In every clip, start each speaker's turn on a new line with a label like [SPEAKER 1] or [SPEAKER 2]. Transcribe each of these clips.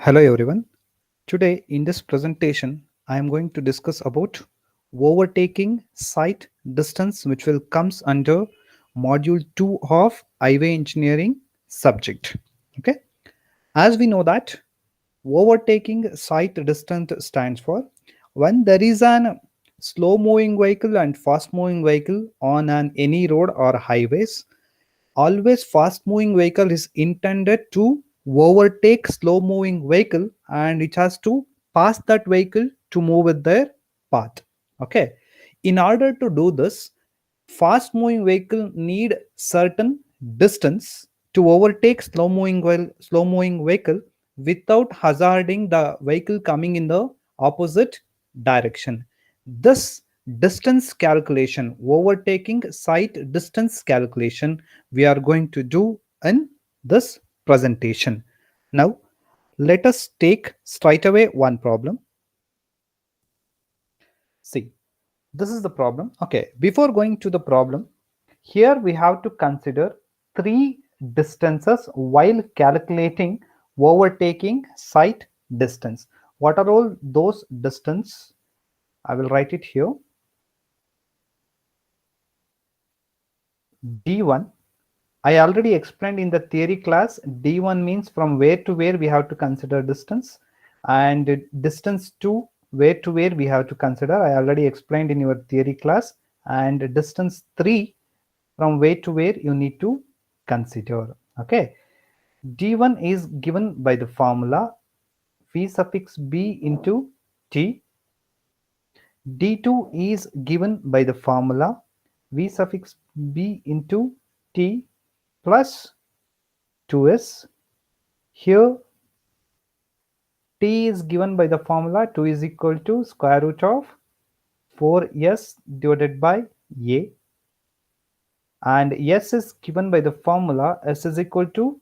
[SPEAKER 1] Hello everyone. Today in this presentation I am going to discuss about overtaking sight distance, which will comes under module 2 of highway engineering subject. Okay. As we know that overtaking sight distance stands for when there is an slow moving vehicle and fast moving vehicle on an any road or highways. Always fast moving vehicle is intended to overtake slow moving vehicle, and it has to pass that vehicle to move with their path. Okay. In order to do this, fast moving vehicle need certain distance to overtake slow moving vehicle without hazarding the vehicle coming in the opposite direction. This distance calculation, overtaking sight distance calculation, we are going to do in this presentation. Now let us take straight away one problem. See, this is the problem. Okay, before going to the problem, here we have to consider three distances while calculating overtaking sight distance. What are all those distance? I will write it here. D1, I already explained in the theory class. D1 means from where to where we have to consider distance, and distance to where we have to consider, I already explained in your theory class. And distance 3, from where to where you need to consider. Okay. D1 is given by the formula V suffix B into T. D2 is given by the formula V suffix B into T plus 2s. Here T is given by the formula 2 is equal to square root of 4s divided by A, and S is given by the formula S is equal to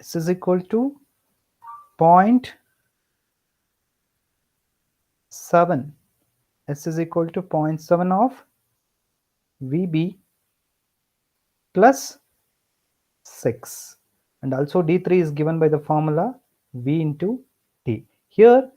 [SPEAKER 1] 0.7. S is equal to 0.7 of VB plus 6, and also D3 is given by the formula V into T. Here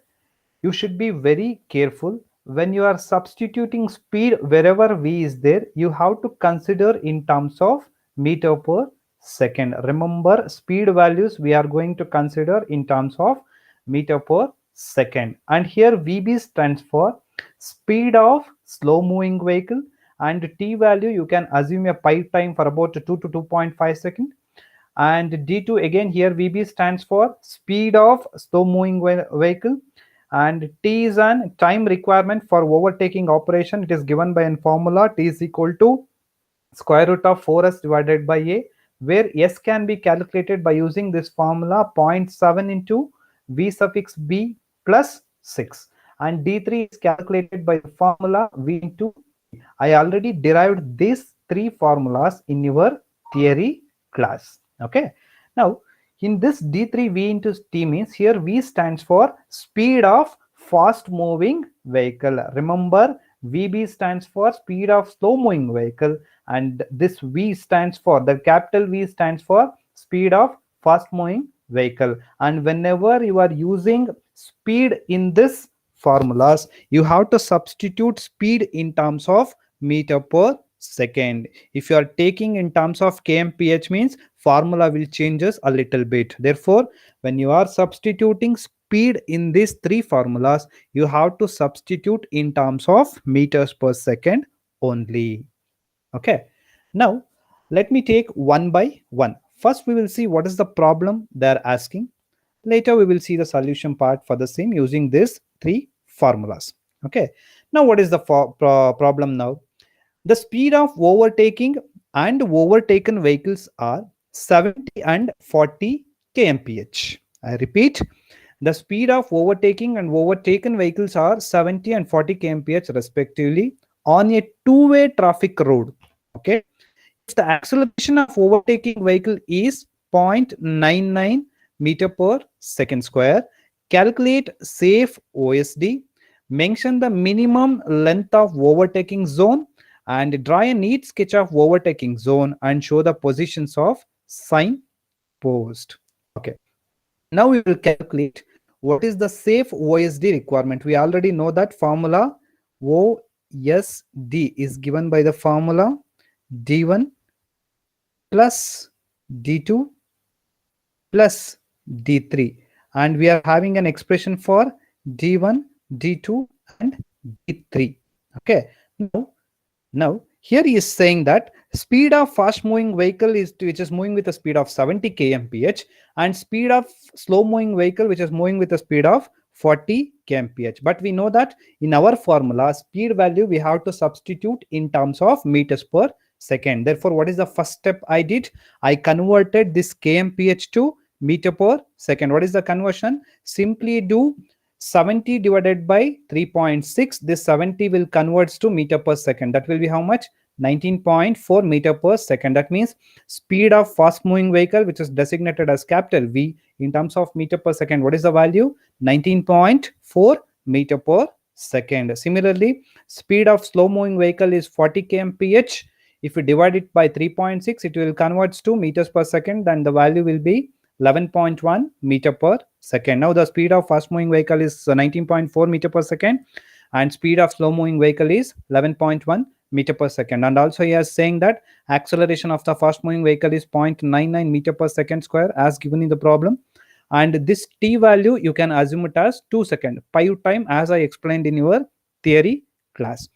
[SPEAKER 1] you should be very careful when you are substituting speed. Wherever V is there, you have to consider in terms of meter per second. Remember, speed values we are going to consider in terms of meter per second. And here VB stands for speed of slow moving vehicle, and T value you can assume a pipe time for about 2 to 2.5 seconds. And D2 again, here VB stands for speed of slow moving vehicle, and T is an time requirement for overtaking operation. It is given by a formula T is equal to square root of 4s divided by A, where S can be calculated by using this formula 0.7 into V suffix B plus 6, and D3 is calculated by the formula V into T. I already derived these three formulas in your theory class. Okay. Now in this D3 V into T means here V stands for speed of fast moving vehicle. Remember, VB stands for speed of slow moving vehicle, and this V stands for, the capital V stands for speed of fast moving vehicle. And whenever you are using speed in this formulas, you have to substitute speed in terms of meter per second. If you are taking in terms of kmph means formula will changes a little bit. Therefore, when you are substituting speed in these three formulas, you have to substitute in terms of meters per second only. Okay. Now let me take one by one. First we will see what is the problem they are asking. Later we will see the solution part for the same using these three formulas. Okay. Now what is the problem now? The speed of overtaking and overtaken vehicles are 70 and 40 kmph. I repeat, the speed of overtaking and overtaken vehicles are 70 and 40 kmph respectively on a two-way traffic road. Okay. If the acceleration of overtaking vehicle is 0.99 meter per second square, calculate safe OSD, mention the minimum length of overtaking zone, and draw a neat sketch of overtaking zone and show the positions of sign post. Okay. Now we will calculate what is the safe OSD requirement. We already know that formula OSD is given by the formula D1 plus D2 plus D3, and we are having an expression for D1, D2 and D3. Okay. Now here he is saying that speed of fast moving vehicle is which is moving with a speed of 70 kmph, and speed of slow moving vehicle which is moving with a speed of 40 kmph. But we know that in our formula speed value we have to substitute in terms of meters per second. Therefore, what is the first step I did? I converted this kmph to meter per second. What is the conversion? Simply do 70 divided by 3.6. This 70 will converts to meter per second. That will be how much? 19.4 meter per second. That means speed of fast moving vehicle, which is designated as capital V in terms of meter per second. What is the value? 19.4 meter per second. Similarly, speed of slow moving vehicle is 40 kmph. If we divide it by 3.6, it will converts to meters per second, then the value will be 11.1 meter per second. Now the speed of fast moving vehicle is 19.4 meter per second, and speed of slow moving vehicle is 11.1 meter per second. And also he is saying that acceleration of the fast moving vehicle is 0.99 meter per second square as given in the problem. And this t value you can assume it as 2 seconds, pi time, as I explained in your theory class.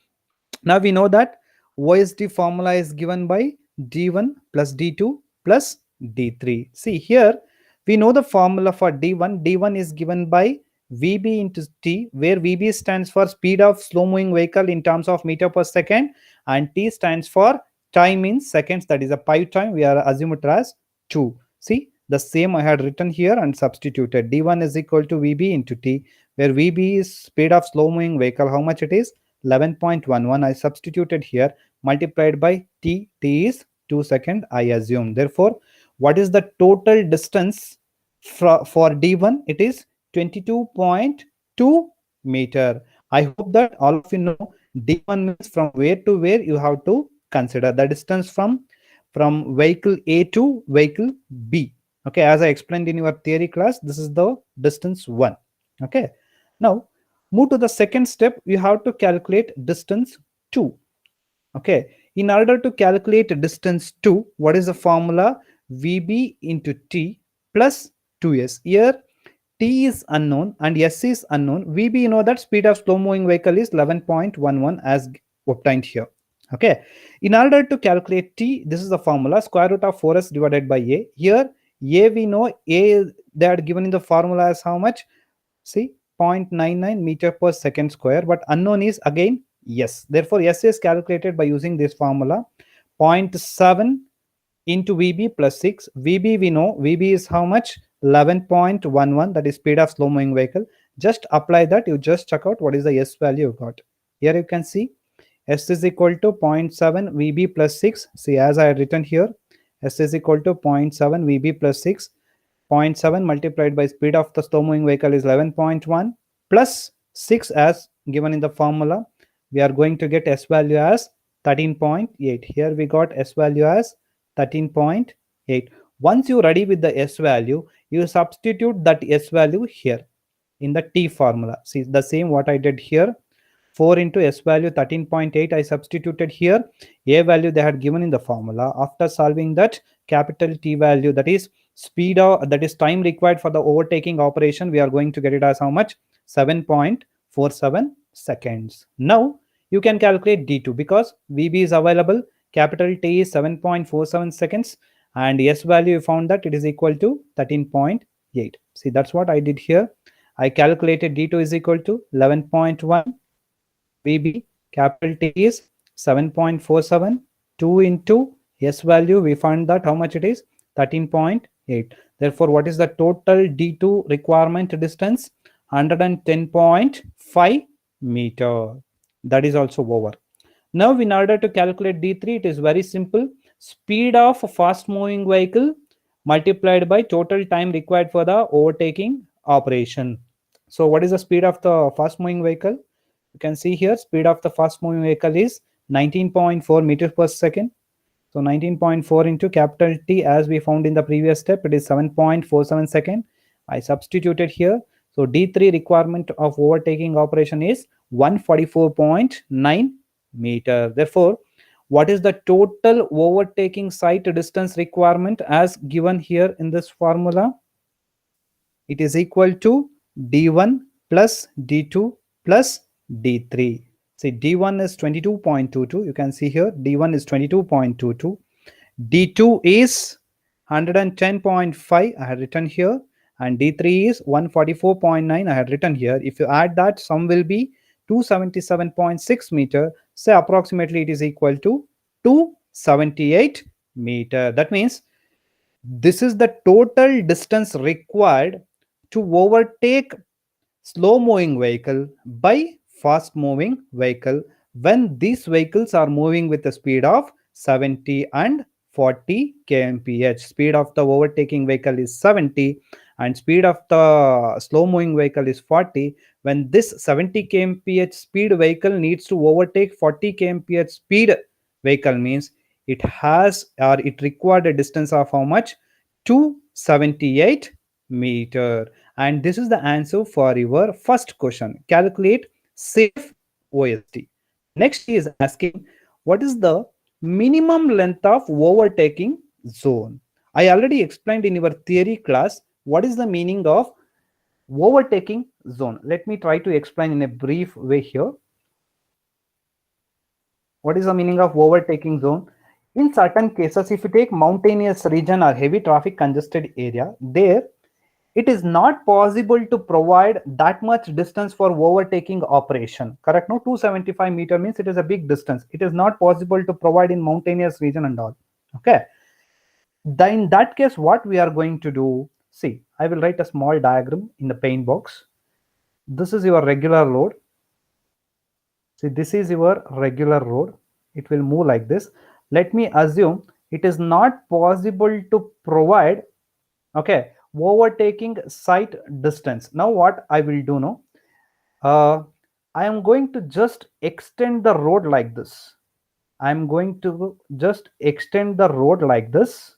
[SPEAKER 1] Now we know that OSD formula is given by D1 plus D2 plus D3. See here, we know the formula for D1. D1 is given by VB into T, where VB stands for speed of slow moving vehicle in terms of meter per second, and T stands for time in seconds, that is a pi time. We are assuming it as 2. See, the same I had written here and substituted. D1 is equal to VB into T, where VB is speed of slow moving vehicle. How much it is? 11.11. I substituted here, multiplied by t. T is 2 seconds, I assume. Therefore, what is the total distance for D1? It is 22.2 meter. I hope that all of you know D1 means from where to where. You have to consider the distance from vehicle A to vehicle B. Okay, as I explained in your theory class, this is the distance 1. Okay, now move to the second step. You have to calculate distance 2. Okay, in order to calculate distance 2, what is the formula? VB into T plus 2s. Here T is unknown and S is unknown. VB, you know that speed of slow moving vehicle is 11.11 as obtained here. Okay, in order to calculate T, this is the formula, square root of 4s divided by A. Here A, we know A, they are given in the formula as how much? See, 0.99 meter per second square, but unknown is again S. Therefore, S is calculated by using this formula, 0.7 into VB plus 6. VB, we know VB is how much? 11.11, that is speed of slow moving vehicle. Just apply that. You just check out what is the S value you got. Here you can see S is equal to 0.7 VB plus 6. See, as I had written here, S is equal to 0.7 VB plus 6. 0.7 multiplied by speed of the slow moving vehicle is 11.1 plus 6 as given in the formula. We are going to get S value as 13.8. Here we got S value as 13.8. Once you ready with the S value, you substitute that S value here in the T formula. See, the same what I did here. 4 into S value 13.8 I substituted here. A value they had given in the formula. After solving that, capital T value, that is speed of, that is time required for the overtaking operation, we are going to get it as how much? 7.47 seconds. Now you can calculate D2 because VB is available. Capital T is 7.47 seconds, and S value you found that it is equal to 13.8. See, that's what I did here. I calculated D2 is equal to 11.1. VB, capital T is 7.47. 2 into S value, we find that how much it is? 13.8. Therefore, what is the total D2 requirement distance? 110.5 meter. That is also over. Now, in order to calculate D3, it is very simple. Speed of a fast moving vehicle multiplied by total time required for the overtaking operation. So what is the speed of the fast moving vehicle? You can see here speed of the fast moving vehicle is 19.4 meters per second. So 19.4 into capital T, as we found in the previous step, it is 7.47 second. I substituted here. So D3 requirement of overtaking operation is 144.9 meter. Therefore, what is the total overtaking site distance requirement as given here in this formula? It is equal to D1 plus D2 plus D3. See, D1 is 22.22. You can see here D1 is 22.22. D2 is 110.5. I had written here. And D3 is 144.9. I had written here. If you add that, sum will be 277.6 meter. Say approximately it is equal to 278 meter. That means this is the total distance required to overtake slow moving vehicle by fast moving vehicle when these vehicles are moving with a speed of 70 and 40 kmph. Speed of the overtaking vehicle is 70 and speed of the slow moving vehicle is 40. When this 70 kmph speed vehicle needs to overtake 40 kmph speed vehicle, means it has or it required a distance of how much? 278 meter. And this is the answer for your first question. Calculate safe OSD. Next he is asking, what is the minimum length of overtaking zone? I already explained in your theory class what is the meaning of overtaking zone. Let me try to explain in a brief way here. What is the meaning of overtaking zone? In certain cases, if you take mountainous region or heavy traffic congested area, there it is not possible to provide that much distance for overtaking operation. Correct? No, 275 meter means it is a big distance. It is not possible to provide in mountainous region and all. Okay. Then in that case, what we are going to do? See, I will write a small diagram in the paint box. This is your regular road. See, this is your regular road. It will move like this. Let me assume it is not possible to provide, okay, overtaking site distance. Now what I will do now, I am going to just extend the road like this. I am going to just extend the road like this,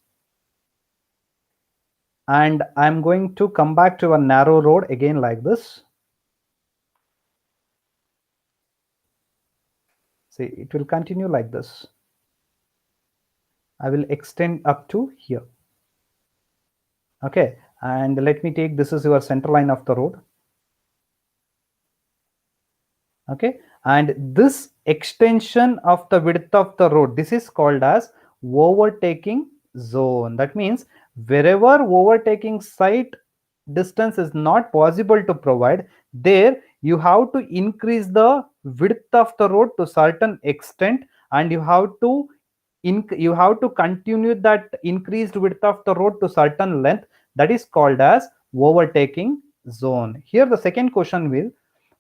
[SPEAKER 1] and I am going to come back to a narrow road again like this. See, it will continue like this. I will extend up to here. Okay, and let me take, this is your center line of the road. Okay, and this extension of the width of the road, this is called as overtaking zone. That means wherever overtaking site distance is not possible to provide, there you have to increase the width of the road to certain extent, and you have to continue that increased width of the road to certain length. That is called as overtaking zone. Here the second question will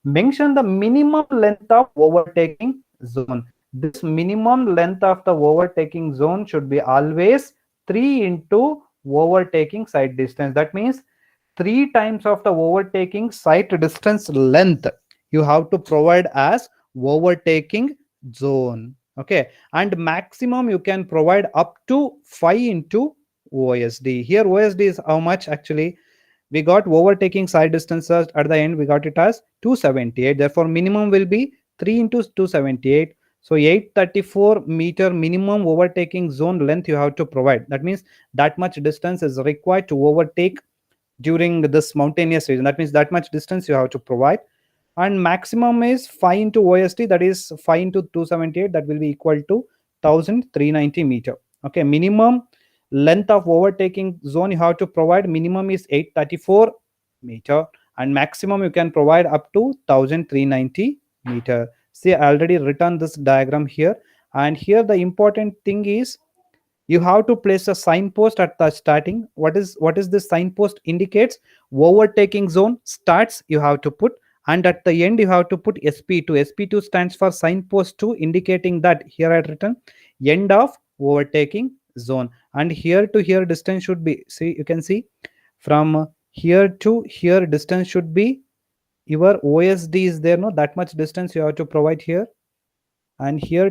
[SPEAKER 1] mention the minimum length of overtaking zone. This minimum length of the overtaking zone should be always 3 into overtaking site distance. That means 3 times of the overtaking site distance length you have to provide as overtaking zone. Okay, and maximum you can provide up to 5 into OSD. Here OSD is how much? Actually, we got overtaking side distances at the end, we got it as 278. Therefore minimum will be 3 into 278. So 834 meter minimum overtaking zone length you have to provide. That means that much distance is required to overtake during this mountainous region. That means that much distance you have to provide. And maximum is 5 into OSD, that is 5 into 278, that will be equal to 1390 meter. Okay, minimum length of overtaking zone you have to provide, minimum is 834 meter, and maximum you can provide up to 1390 meter. See, I already written this diagram here, and here the important thing is you have to place a signpost at the starting. What is this signpost indicates? Overtaking zone starts, you have to put, and at the end you have to put SP2. SP2 stands for signpost 2, indicating that here I had written end of overtaking zone. And here to here distance should be, see, you can see from here to here distance should be, your OSD is there, no, that much distance you have to provide here, and here